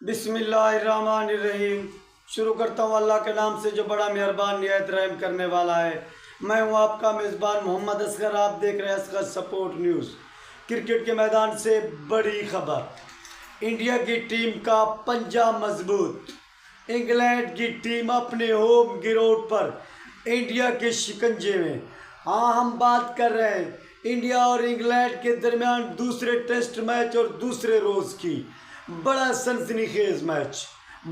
बिस्मिल्लाहिर्रहमानिर्रहीम। शुरू करता हूँ अल्लाह के नाम से जो बड़ा मेहरबान निहायत रहम करने वाला है। मैं हूँ आपका मेज़बान मोहम्मद असगर। आप देख रहे हैं असगर सपोर्ट न्यूज़। क्रिकेट के मैदान से बड़ी खबर। इंडिया की टीम का पंजा मजबूत। इंग्लैंड की टीम अपने होम ग्राउंड पर इंडिया के शिकंजे में। हाँ, हम बात कर रहे हैं इंडिया और इंग्लैंड के दरमियान दूसरे टेस्ट मैच और दूसरे रोज़ की। बड़ा सनसनीखेज मैच,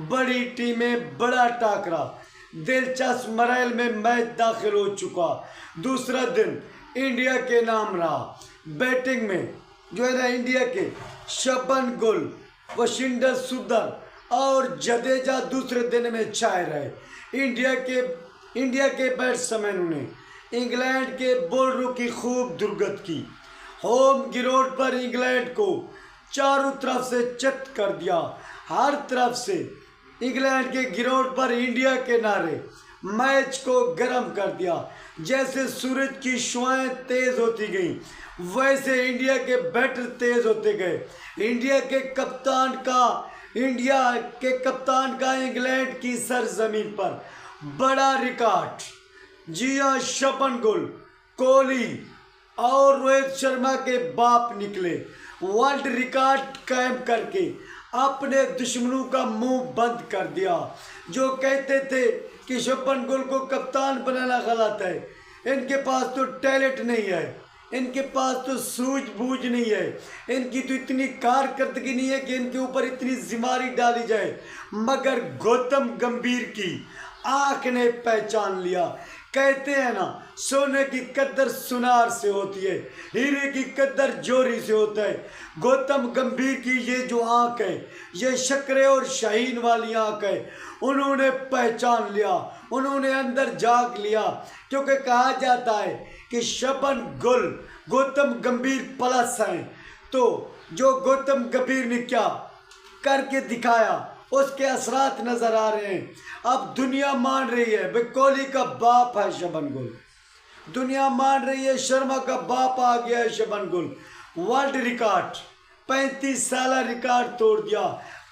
बड़ी टीमें, बड़ा टाकरा, दिलचस्प मरहल में मैच दाखिल हो चुका। दूसरा दिन इंडिया के नाम रहा। बैटिंग में जो है ना, इंडिया के शबन गुल, वशिंडर सुंदर और जडेजा दूसरे दिन में छाए रहे। इंडिया के बैट्समैनों ने इंग्लैंड के बॉलरों की खूब दुर्गत की। होम ग्राउंड पर इंग्लैंड को चारों तरफ से चट कर दिया। हर तरफ से इंग्लैंड के ग्राउंड पर इंडिया के नारे मैच को गर्म कर दिया। जैसे सूरज की शुआएं तेज होती गई, वैसे इंडिया के बैटर तेज होते गए। इंडिया के कप्तान का इंग्लैंड की सरजमीन पर बड़ा रिकॉर्ड। जी हाँ, शबन गुल, कोहली और रोहित शर्मा के बाप निकले। वर्ल्ड रिकॉर्ड कायम करके अपने दुश्मनों का मुंह बंद कर दिया। जो कहते थे कि शबन गुल को कप्तान बनाना गलत है, इनके पास तो टैलेंट नहीं है, इनके पास तो सूझबूझ नहीं है, इनकी तो इतनी कारकर्दगी नहीं है कि इनके ऊपर इतनी जिम्मेदारी डाली जाए। मगर गौतम गंभीर की आंख ने पहचान लिया। कहते हैं ना, सोने की कद्र सुनार से होती है, हीरे की कद्र जोरी से होता है। गौतम गंभीर की ये जो आंख है, ये शक्रे और शाहीन वाली आंख है। उन्होंने पहचान लिया, उन्होंने अंदर झांक लिया। क्योंकि कहा जाता है कि शबन गुल गौतम गंभीर प्लस हैं। तो जो गौतम गंभीर ने क्या करके दिखाया, उसके असरात नजर आ रहे हैं। अब दुनिया मान रही है भाई कोहली का बाप है शबन गुल, दुनिया मान रही है शर्मा का बाप आ गया है शबन गुल। वर्ल्ड रिकॉर्ड 35 साल रिकॉर्ड तोड़ दिया,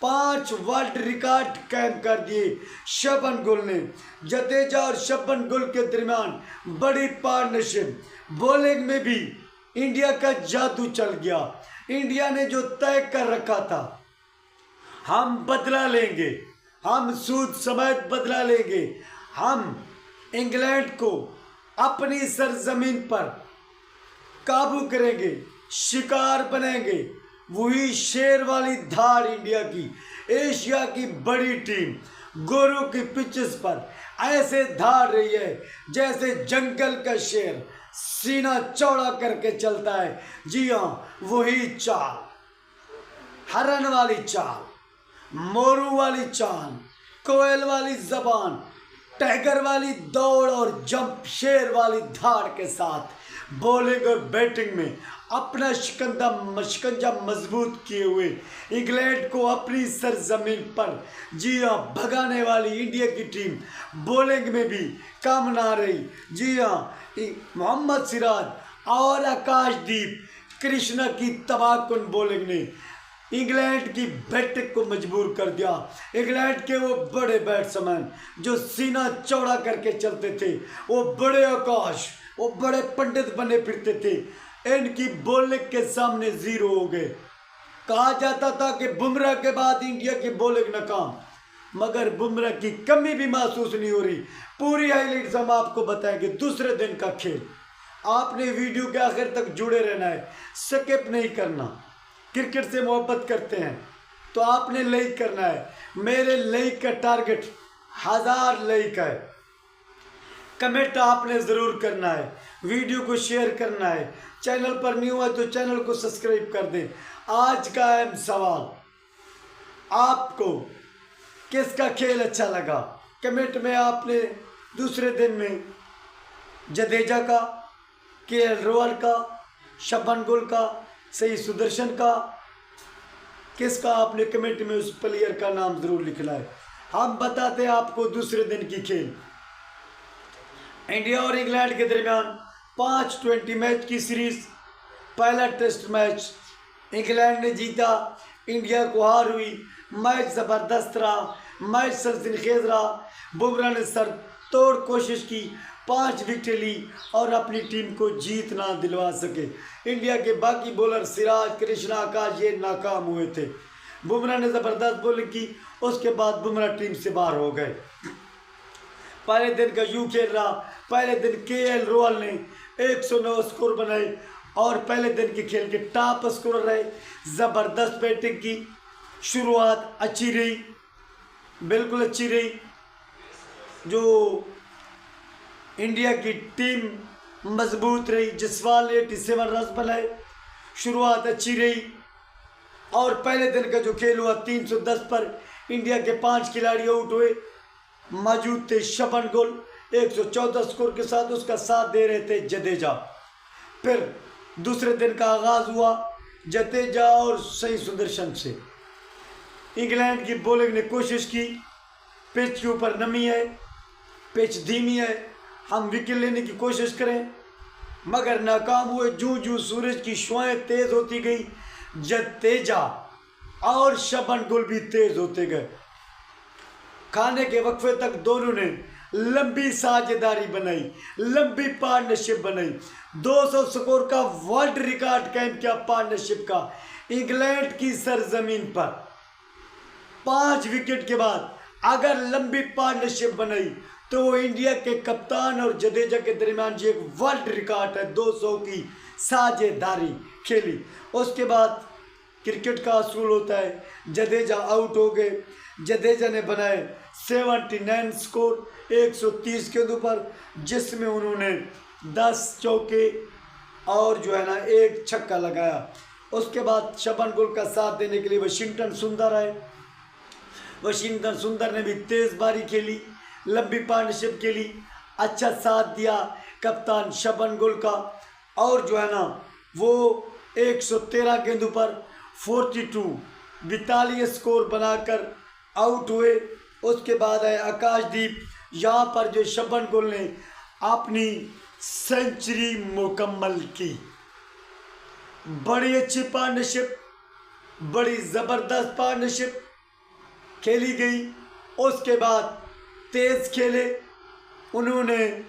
5 वर्ल्ड रिकॉर्ड कायम कर दिए शबन गुल ने। जडेजा और शबन गुल के दरमियान बड़ी पार्टनरशिप। बॉलिंग में भी इंडिया का जादू चल गया। इंडिया ने जो तय कर रखा था, हम बदला लेंगे, हम सूद समेत बदला लेंगे, हम इंग्लैंड को अपनी सरजमीन पर काबू करेंगे, शिकार बनेंगे। वही शेर वाली धार इंडिया की, एशिया की बड़ी टीम गोरों की पिचेस पर ऐसे धार रही है जैसे जंगल का शेर सीना चौड़ा करके चलता है। जी हाँ, वही चाल, हरन वाली चाल, मोरू वाली चाल, कोयल वाली जबान, टाइगर वाली दौड़ और जंप, शेर वाली धार के साथ बॉलिंग और बैटिंग में अपना शिकंजा मजबूत किए हुए इंग्लैंड को अपनी सरजमीन पर जी हाँ भगाने वाली इंडिया की टीम बॉलिंग में भी काम ना रही। जी हाँ, मोहम्मद सिराज और आकाशदीप कृष्णा की तबाहकुन बॉलिंग ने इंग्लैंड की बैटिंग को मजबूर कर दिया। इंग्लैंड के वो बड़े बैट्समैन जो सीना चौड़ा करके चलते थे, वो बड़े आकाश, वो बड़े पंडित बने फिरते थे, इनकी बॉलिंग के सामने जीरो हो गए। कहा जाता था कि बुमराह के बाद इंडिया की बॉलिंग नाकाम, मगर बुमराह की कमी भी महसूस नहीं हो रही। पूरी हाईलाइट्स हम आपको बताएंगे। दूसरे दिन का खेल, आपने वीडियो के आखिर तक जुड़े रहना है, स्किप नहीं करना। क्रिकेट से मोहब्बत करते हैं तो आपने लाइक करना है। मेरे लाइक का टारगेट 1000 लाइक है। कमेंट आपने ज़रूर करना है, वीडियो को शेयर करना है। चैनल पर न्यू है तो चैनल को सब्सक्राइब कर दें। आज का अहम सवाल, आपको किसका खेल अच्छा लगा? कमेंट में आपने दूसरे दिन में जडेजा का, केएल राहुल का, शबन गुल का, सही सुदर्शन का, किसका आपने कमेंट में उस प्लेयर का नाम जरूर लिखना है। हम बताते हैं आपको दूसरे दिन की खेल। इंडिया और इंग्लैंड के दरमियान 5 20 मैच की सीरीज। पहला टेस्ट मैच इंग्लैंड ने जीता, इंडिया को हार हुई। मैच ज़बरदस्त रहा, मैच सनसनीखेज रहा। बुमराह ने सर तोड़ कोशिश की, 5 विकेट ली और अपनी टीम को जीत ना दिलवा सके। इंडिया के बाकी बॉलर सिराज, कृष्णा, आकाश ये नाकाम हुए थे। बुमराह ने ज़बरदस्त बॉलिंग की, उसके बाद बुमराह टीम से बाहर हो गए। पहले दिन का यूं खेल रहा। पहले दिन केएल राहुल ने 109 स्कोर बनाए और पहले दिन के खेल के टॉप स्कोरर रहे। ज़बरदस्त बैटिंग की, शुरुआत अच्छी रही, बिल्कुल अच्छी रही। जो इंडिया की टीम मजबूत रही। जसवाल ने 87 रन बनाए, शुरुआत अच्छी रही। और पहले दिन का जो खेल हुआ 310 पर इंडिया के 5 खिलाड़ी आउट हुए। मौजूद थे शबन गुल 114 स्कोर के साथ, उसका साथ दे रहे थे जडेजा। फिर दूसरे दिन का आगाज़ हुआ जडेजा और सही सुदर्शन से। इंग्लैंड की बॉलिंग ने कोशिश की, पिच के ऊपर नमी है, पिच धीमी है, हम विकेट लेने की कोशिश करें मगर नाकाम हुए। जूं जूं सूरज की शुआएं तेज़ होती गई, जडेजा और शबन गुल भी तेज़ होते गए। खाने के वक्फे तक दोनों ने लंबी साझेदारी बनाई, लंबी पार्टनरशिप बनाई। 200 स्कोर का वर्ल्ड रिकॉर्ड कायम किया पार्टनरशिप का इंग्लैंड की सरजमीन पर। 5 विकेट के बाद अगर लंबी पार्टनरशिप बनाई तो वो इंडिया के कप्तान और जडेजा के दरमियान जो एक वर्ल्ड रिकॉर्ड है 200 की साझेदारी खेली। उसके बाद क्रिकेट का असूल होता है, जडेजा आउट हो गए। जडेजा ने बनाए 79 स्कोर 130 गेंदों पर, जिसमें उन्होंने 10 चौके और जो है ना 1 छक्का लगाया। उसके बाद शबन गुल का साथ देने के लिए वाशिंगटन सुंदर आए। वाशिंगटन सुंदर ने भी तेज़ बारी खेली, लंबी पार्टनरशिप खेली, अच्छा साथ दिया कप्तान शबन गुल का। और जो है ना वो 113 गेंदों पर 42 स्कोर बनाकर आउट हुए। उसके बाद है आकाशदीप, यहाँ पर जो शबन गुल ने अपनी सेंचुरी मुकम्मल की। बड़ी अच्छी पार्टनरशिप, बड़ी ज़बरदस्त पार्टनरशिप खेली गई। उसके बाद तेज़ खेले उन्होंने,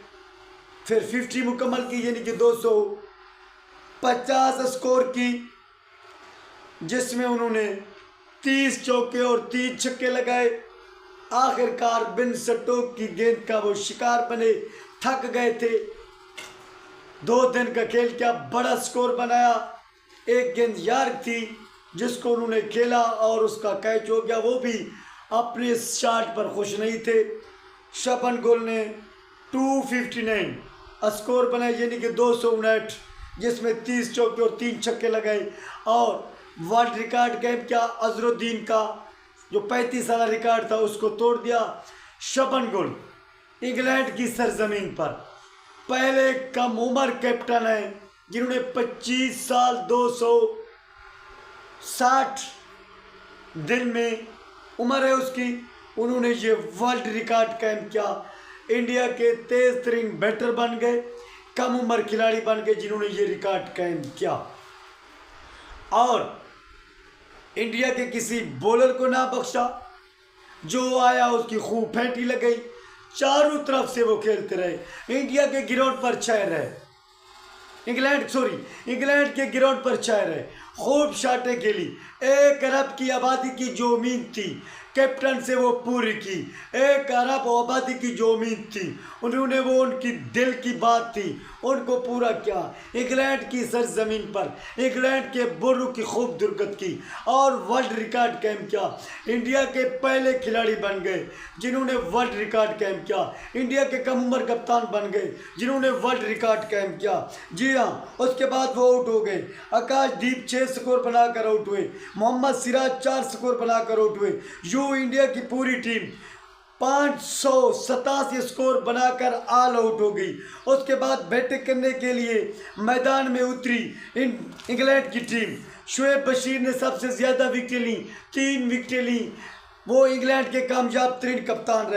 फिर 50 मुकम्मल की, यानी कि 250 स्कोर की, जिसमें उन्होंने 30 चौके और 30 छक्के लगाए। आखिरकार बिन स्टोक की गेंद का वो शिकार बने, थक गए थे। 2 दिन का खेल क्या बड़ा स्कोर बनाया। एक गेंद यार्क थी जिसको उन्होंने खेला और उसका कैच हो गया, वो भी अपने शॉट पर खुश नहीं थे। शबन गुल ने 259 स्कोर बनाए, यानी कि 259, जिसमें 30 चौके और 3 छक्के लगाए और वर्ल्ड रिकॉर्ड कायम किया। अजरुद्दीन का जो 35 साल रिकॉर्ड था उसको तोड़ दिया। शबन गुल इंग्लैंड की सरजमीन पर पहले कम उम्र कैप्टन है जिन्होंने 25 साल 260 दिन में उम्र है उसकी, उन्होंने ये वर्ल्ड रिकॉर्ड कायम किया। इंडिया के तेज तरीन बैटर बन गए, कम उम्र खिलाड़ी बन गए जिन्होंने ये रिकॉर्ड कायम किया। और इंडिया के किसी बॉलर को ना बख्शा, जो आया उसकी खूब फेंटी लग गई। चारों तरफ से वो खेलते रहे, इंडिया के ग्राउंड पर छाए रहे। इंग्लैंड के ग्राउंड पर छाए रहे, खूब शाटें खेली। 1 अरब की आबादी की जो उम्मीद थी कैप्टन से वो पूरी की। 1 अरब आबादी की जो उम्मीद थी उन्होंने, वो उनकी दिल की बात थी, उनको पूरा किया। इंग्लैंड की सरजमीन पर इंग्लैंड के बुर्रों की खूब दुर्गत की और वर्ल्ड रिकॉर्ड कायम किया। इंडिया के पहले खिलाड़ी बन गए जिन्होंने वर्ल्ड रिकॉर्ड कायम किया। इंडिया के कम उम्र कप्तान बन गए जिन्होंने वर्ल्ड रिकॉर्ड कायम किया। जी हाँ, उसके बाद वो आउट हो गए। आकाशदीप 6 स्कोर बनाकर आउट हुए, मोहम्मद सिराज 4 स्कोर बनाकर आउट हुए। इंडिया की पूरी टीम 587 स्कोर बनाकर ऑल आउट हो गई। उसके बाद बैटिंग करने के लिए मैदान में उतरी इंग्लैंड की टीम। शुएब बशीर ने सबसे ज़्यादा विकेट ली, 3 विकेट ली। वो इंग्लैंड के कामयाब तरीन कप्तान रहे।